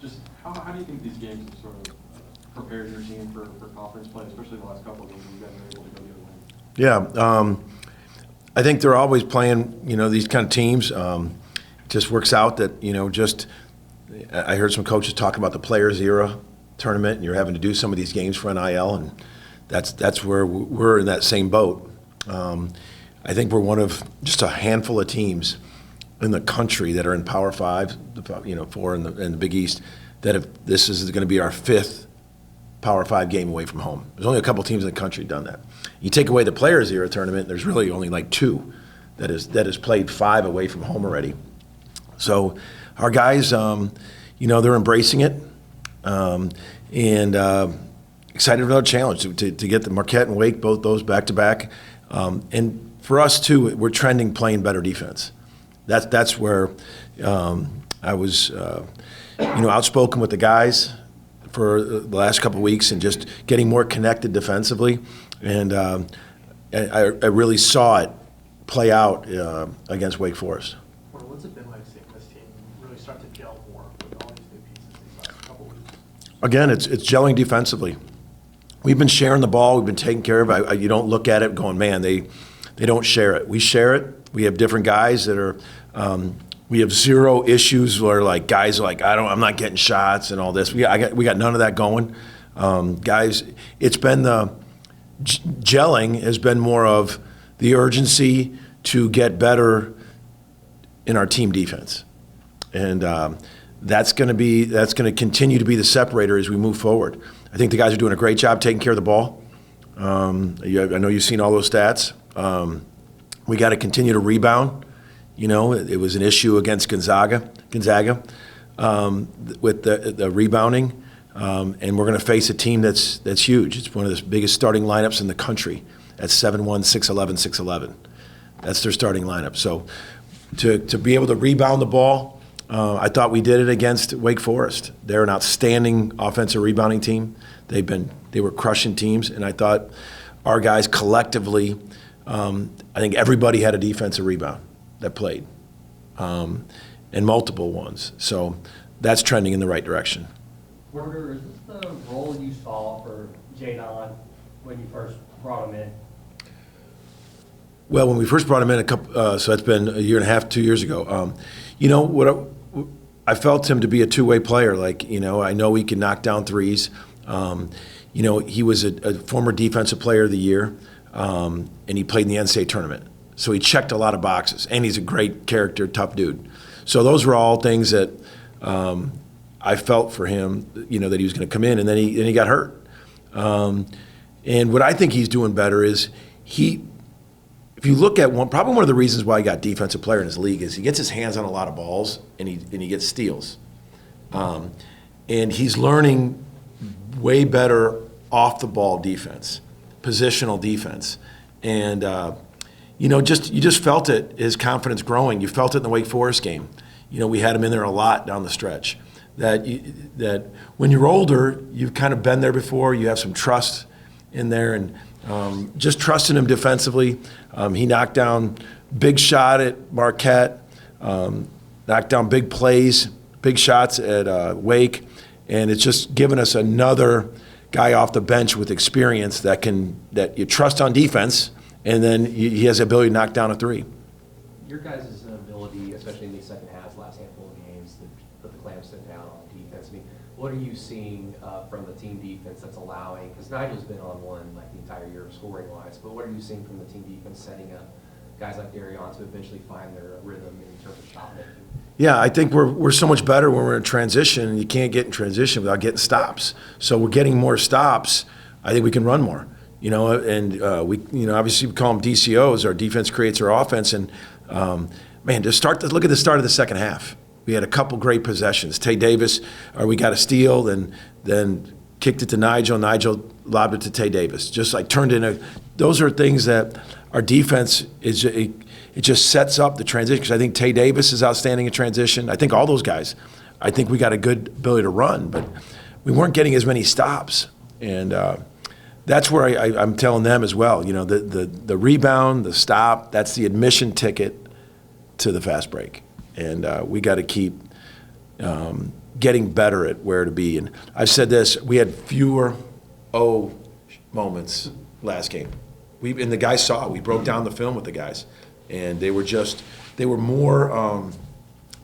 Just how do you think these games have sort of prepared your team for conference play, especially the last couple of games you guys were able to go get a win? Yeah, I think they're always playing, these kind of teams. Just works out that, I heard some coaches talk about the Players Era tournament, and you're having to do some of these games for NIL, and that's where we're in that same boat. I think we're one of just a handful of teams in the country that are in Power Five, four in the Big East, that this is going to be our fifth Power Five game away from home. There's only a couple teams in the country done that. You take away the Players Era tournament, there's really only like two that has played 5 away from home already. So our guys, they're embracing it, and excited about the challenge to get the Marquette and Wake, both those back to back. And for us too, we're trending playing better defense. That's where I was, outspoken with the guys for the last couple of weeks and just getting more connected defensively. And I really saw it play out against Wake Forest. What's it been like seeing this team really start to gel more with all these new pieces these last couple of weeks? Again, it's gelling defensively. We've been sharing the ball. We've been taking care of it. You don't look at it going, man, they don't share it. We share it. We have different guys that are we have zero issues where like guys are like, I'm not getting shots and all this. We got none of that going. Guys, it's been the gelling has been more of the urgency to get better in our team defense. And that's going to continue to be the separator as we move forward. I think the guys are doing a great job taking care of the ball. I know you've seen all those stats. We got to continue to rebound. It was an issue against Gonzaga with the rebounding, and we're going to face a team that's huge. It's one of the biggest starting lineups in the country at 7'1", 6'11", 6'11". That's their starting lineup. So to be able to rebound the ball, I thought we did it against Wake Forest. They're an outstanding offensive rebounding team. They were crushing teams, and I thought our guys collectively, I think everybody had a defensive rebound that played, and multiple ones. So that's trending in the right direction. Porter, is this the role you saw for Jadon when you first brought him in? Well, when we first brought him in, so that's been a year and a half, 2 years ago. I felt him to be a two-way player. I know he can knock down threes. He was a former defensive player of the year, and he played in the NCAA tournament. So he checked a lot of boxes, and he's a great character, tough dude. So those were all things that I felt for him, that he was going to come in, and then he got hurt. And what I think he's doing better is if you look at probably one of the reasons why he got defensive player in his league is he gets his hands on a lot of balls and he gets steals. And he's learning way better off the ball defense, positional defense. And you just felt it, his confidence growing. You felt it in the Wake Forest game. We had him in there a lot down the stretch. That when you're older, you've kind of been there before, you have some trust in there, and just trusting him defensively. He knocked down big shot at Marquette, knocked down big plays, big shots at Wake, and it's just given us another guy off the bench with experience that you trust on defense, and then he has the ability to knock down a three. Your guys' ability, especially in these second halves, last handful of games, to put the clamps down on defense. What are you seeing from the team defense that's allowing? Because Nigel's been on one the entire year scoring-wise, but what are you seeing from the team defense setting up guys like Darion to eventually find their rhythm in terms of shot making? Yeah, I think we're so much better when we're in transition, and you can't get in transition without getting stops. So we're getting more stops. I think we can run more. And we obviously we call them DCOs. Our defense creates our offense, and just look at the start of the second half. We had a couple great possessions. Tay Davis, we got a steal, then kicked it to Nijel. Nijel lobbed it to Tay Davis. Just turned in those are things that our defense it just sets up the transition. Because I think Tay Davis is outstanding in transition. I think all those guys. I think we got a good ability to run, but we weren't getting as many stops, and that's where I'm telling them as well. The rebound, the stop, that's the admission ticket to the fast break. And we got to keep getting better at where to be. And I've said this, we had fewer moments last game. And the guys saw it. We broke down the film with the guys. And they were more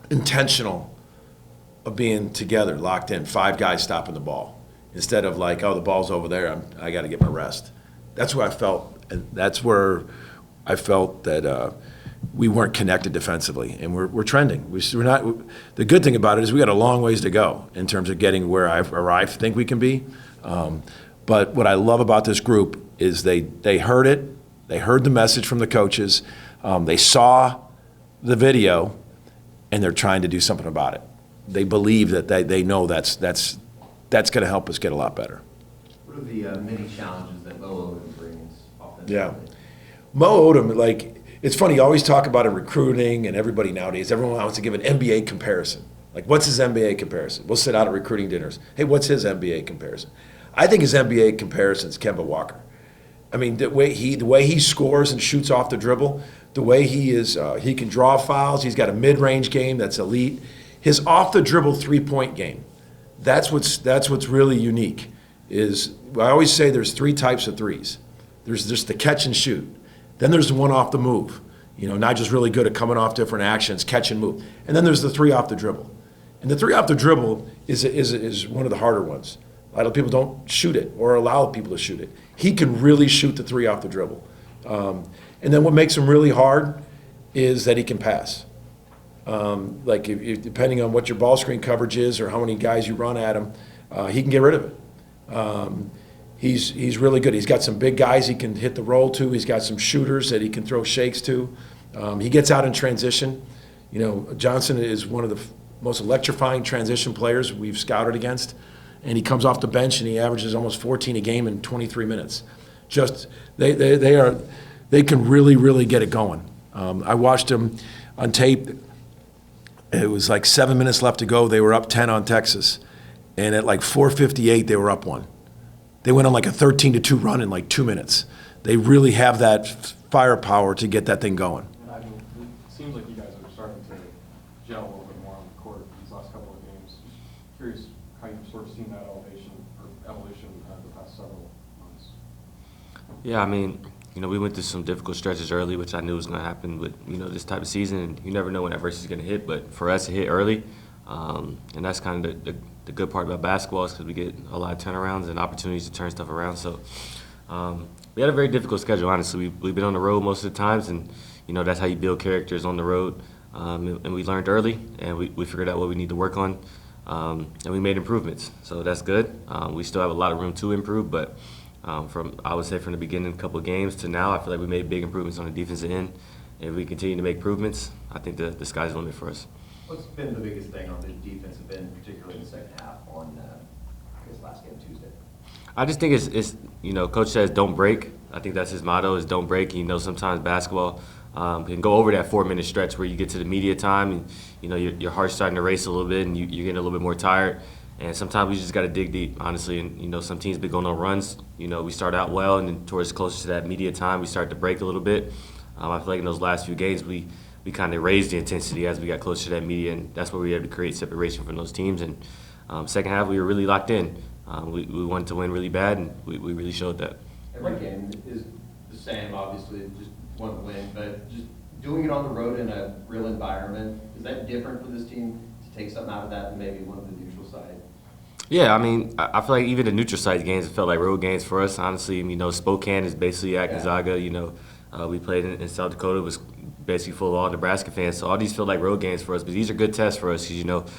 intentional of being together, locked in, 5 guys stopping the ball. Instead of like, oh, the ball's over there, I got to get my rest. That's where I felt, and that's where I felt that we weren't connected defensively, and we're trending. We're not. The good thing about it is we got a long ways to go in terms of getting where I think we can be. But what I love about this group is they heard it, they heard the message from the coaches, they saw the video, and they're trying to do something about it. They believe that they know that's going to help us get a lot better. What are the many challenges that Mo Odom brings offensively? Yeah. Mo Odom, like, it's funny, you always talk about in recruiting and everybody nowadays, everyone wants to give an NBA comparison. Like, what's his NBA comparison? We'll sit out at recruiting dinners. Hey, what's his NBA comparison? I think his NBA comparison is Kemba Walker. I mean, the way he scores and shoots off the dribble, the way he can draw fouls, he's got a mid-range game that's elite. His off-the-dribble three-point game, that's what's really unique. I always say there's 3 types of threes. There's just the catch and shoot. Then there's the one off the move. Nigel's really good at coming off different actions, catch and move. And then there's the 3 off the dribble. And the 3 off the dribble is one of the harder ones. A lot of people don't shoot it or allow people to shoot it. He can really shoot the 3 off the dribble. And then what makes him really hard is that he can pass. Depending on what your ball screen coverage is or how many guys you run at him, he can get rid of it. He's really good. He's got some big guys he can hit the roll to. He's got some shooters that he can throw shakes to. He gets out in transition. Johnson is one of the most electrifying transition players we've scouted against. And he comes off the bench and he averages almost 14 a game in 23 minutes. They can really, really get it going. I watched him on tape. It was like 7 minutes left to go. They were up 10 on Texas. And at like 4:58, they were up 1. They went on like a 13-2 run in like 2 minutes. They really have that firepower to get that thing going. And I mean, it seems like you guys are starting to gel a little bit more on the court these last couple of games. Just curious how you've sort of seen that evolution the past several months. Yeah, I mean, we went through some difficult stretches early, which I knew was going to happen with, this type of season. And you never know when adversity is going to hit, but for us, it hit early. And that's kind of the good part about basketball is because we get a lot of turnarounds and opportunities to turn stuff around. So we had a very difficult schedule, honestly. We've been on the road most of the times, and, that's how you build characters on the road. And we learned early, and we figured out what we need to work on. And we made improvements, so that's good. We still have a lot of room to improve, but from the beginning, a couple of games to now, I feel like we made big improvements on the defensive end. And if we continue to make improvements, I think the sky's the limit for us. What's been the biggest thing on the defensive end, particularly in the second half on last game Tuesday? I just think it's Coach says don't break. I think that's his motto is don't break. Sometimes basketball can go over that 4-minute stretch where you get to the media time and your heart's starting to race a little bit and you're getting a little bit more tired. And sometimes we just got to dig deep, honestly. And some teams been going on runs. We start out well, and then towards closer to that media time, we start to break a little bit. I feel like in those last few games, we kind of raised the intensity as we got closer to that media, and that's where we had to create separation from those teams. And second half, we were really locked in. We wanted to win really bad, and we really showed that. Every game is the same, obviously, just want to win, but just doing it on the road in a real environment, is that different for this team to take something out of that than maybe one of the neutral side? Yeah, I mean, I feel like even the neutral site games, it felt like road games for us, honestly. Spokane is basically at Gonzaga. We played in South Dakota. It was basically full of all Nebraska fans. So all these feel like road games for us. But these are good tests for us because,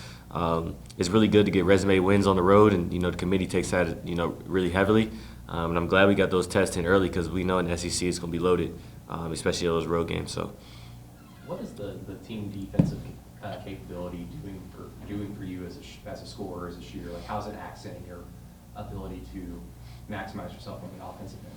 it's really good to get resume wins on the road. And, the committee takes that, really heavily. And I'm glad we got those tests in early because we know in the SEC it's going to be loaded, especially those road games. So, what is the team defensive capability doing for you as a scorer, as a shooter? Like, how's it accenting your ability to maximize yourself on the offensive end?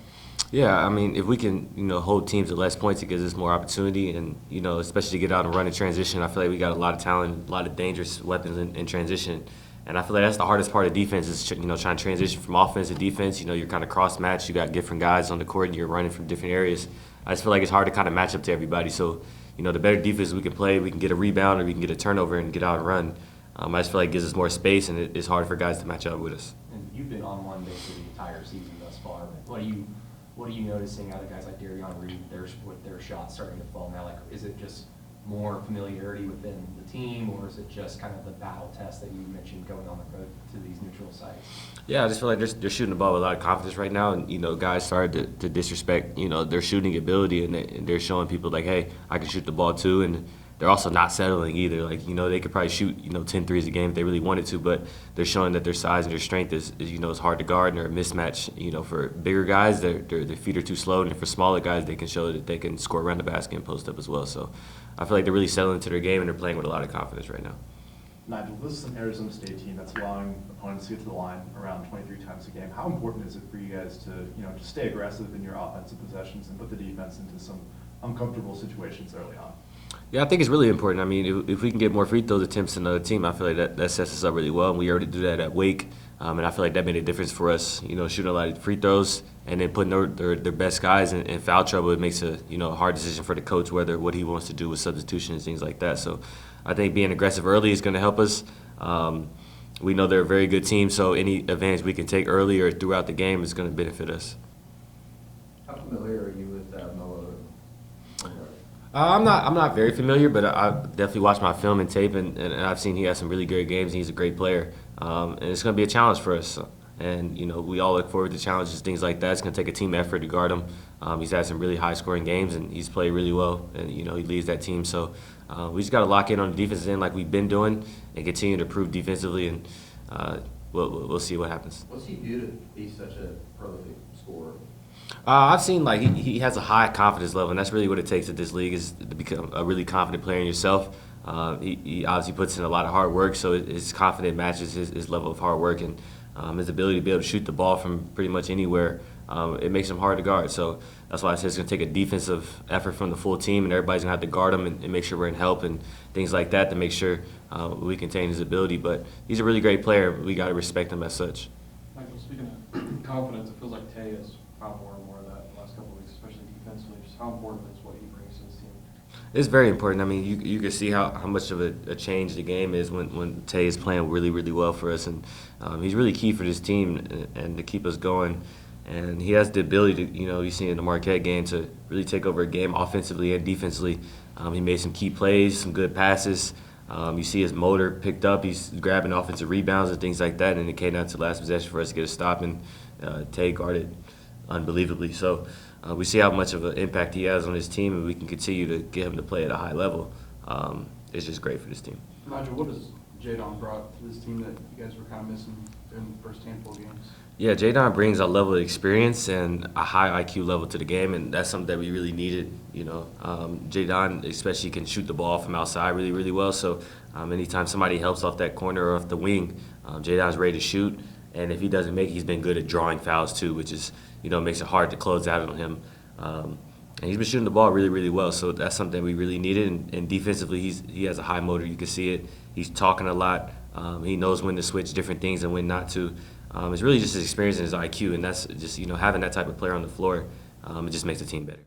Yeah, I mean, if we can, hold teams at less points, it gives us more opportunity, and especially to get out and run in transition. I feel like we got a lot of talent, a lot of dangerous weapons in transition, and I feel like that's the hardest part of defense is trying to transition from offense to defense. You're kind of cross matched. You got different guys on the court, and you're running from different areas. I just feel like it's hard to kind of match up to everybody. So, the better defense we can play, we can get a rebound or we can get a turnover and get out and run. I just feel like it gives us more space, and it's hard for guys to match up with us. And you've been on one basically the entire season thus far. What are you noticing out of guys like Jerry Reed, with their shots starting to fall now? Like, is it just more familiarity within the team, or is it just kind of the battle test that you mentioned going on the road to these neutral sites? Yeah, I just feel like they're shooting the ball with a lot of confidence right now, and guys started to disrespect their shooting ability, and they're showing people like, hey, I can shoot the ball too, and they're also not settling either. Like, they could probably shoot 10 threes a game if they really wanted to, but they're showing that their size and their strength is hard to guard, and they're a mismatch. For bigger guys, their feet are too slow, and for smaller guys, they can show that they can score around the basket and post up as well. So I feel like they're really settling into their game, and they're playing with a lot of confidence right now. Nigel, this is an Arizona State team that's allowing opponents to get to the line around 23 times a game. How important is it for you guys to, to stay aggressive in your offensive possessions and put the defense into some uncomfortable situations early on? Yeah, I think it's really important. I mean, if we can get more free throws attempts than another team, I feel like that sets us up really well. And we already do that at Wake, and I feel like that made a difference for us. Shooting a lot of free throws and then putting their best guys in foul trouble. It makes a hard decision for the coach what he wants to do with substitution and things like that. So I think being aggressive early is going to help us. We know they're a very good team, so any advantage we can take early or throughout the game is going to benefit us. How familiar are you with Noah? I'm not very familiar, but I definitely watched my film and tape, and I've seen he has some really good games, and he's a great player. And it's going to be a challenge for us. And, we all look forward to challenges, things like that. It's going to take a team effort to guard him. He's had some really high-scoring games, and he's played really well, and, he leads that team. So we just got to lock in on the defensive end like we've been doing and continue to improve defensively, and we'll see what happens. What's he do to be such a prolific scorer? I've seen he has a high confidence level, and that's really what it takes at this league is to become a really confident player in yourself. He obviously puts in a lot of hard work, so his confidence matches his level of hard work, and his ability to be able to shoot the ball from pretty much anywhere. It makes him hard to guard. So that's why I said it's going to take a defensive effort from the full team, and everybody's going to have to guard him and make sure we're in help and things like that to make sure we contain his ability. But he's a really great player. We got to respect him as such. Michael, speaking of confidence, it feels like Tay has found more and more of that in the last couple of weeks, especially defensively. Just how important is what he brings to his team? It's very important. I mean, you can see how much of a change the game is when Tay is playing really, really well for us. And he's really key for this team and to keep us going. And he has the ability to, you see in the Marquette game, to really take over a game offensively and defensively. He made some key plays, some good passes. You see his motor picked up. He's grabbing offensive rebounds and things like that. And it came down to the last possession for us to get a stop, and Tay guarded unbelievably. So we see how much of an impact he has on his team, and we can continue to get him to play at a high level. It's just great for this team. Nigel, what has Jadon brought to this team that you guys were kind of missing in the first handful of games? Yeah, Jadon brings a level of experience and a high IQ level to the game, and that's something that we really needed. Jadon especially can shoot the ball from outside really, really well. So anytime somebody helps off that corner or off the wing, Jadon's ready to shoot. And if he doesn't make it, he's been good at drawing fouls too, which is, makes it hard to close out on him. And he's been shooting the ball really, really well. So that's something we really needed. And defensively, he has a high motor. You can see it. He's talking a lot. He knows when to switch different things and when not to. It's really just his experience and his IQ, and that's just having that type of player on the floor. It just makes the team better.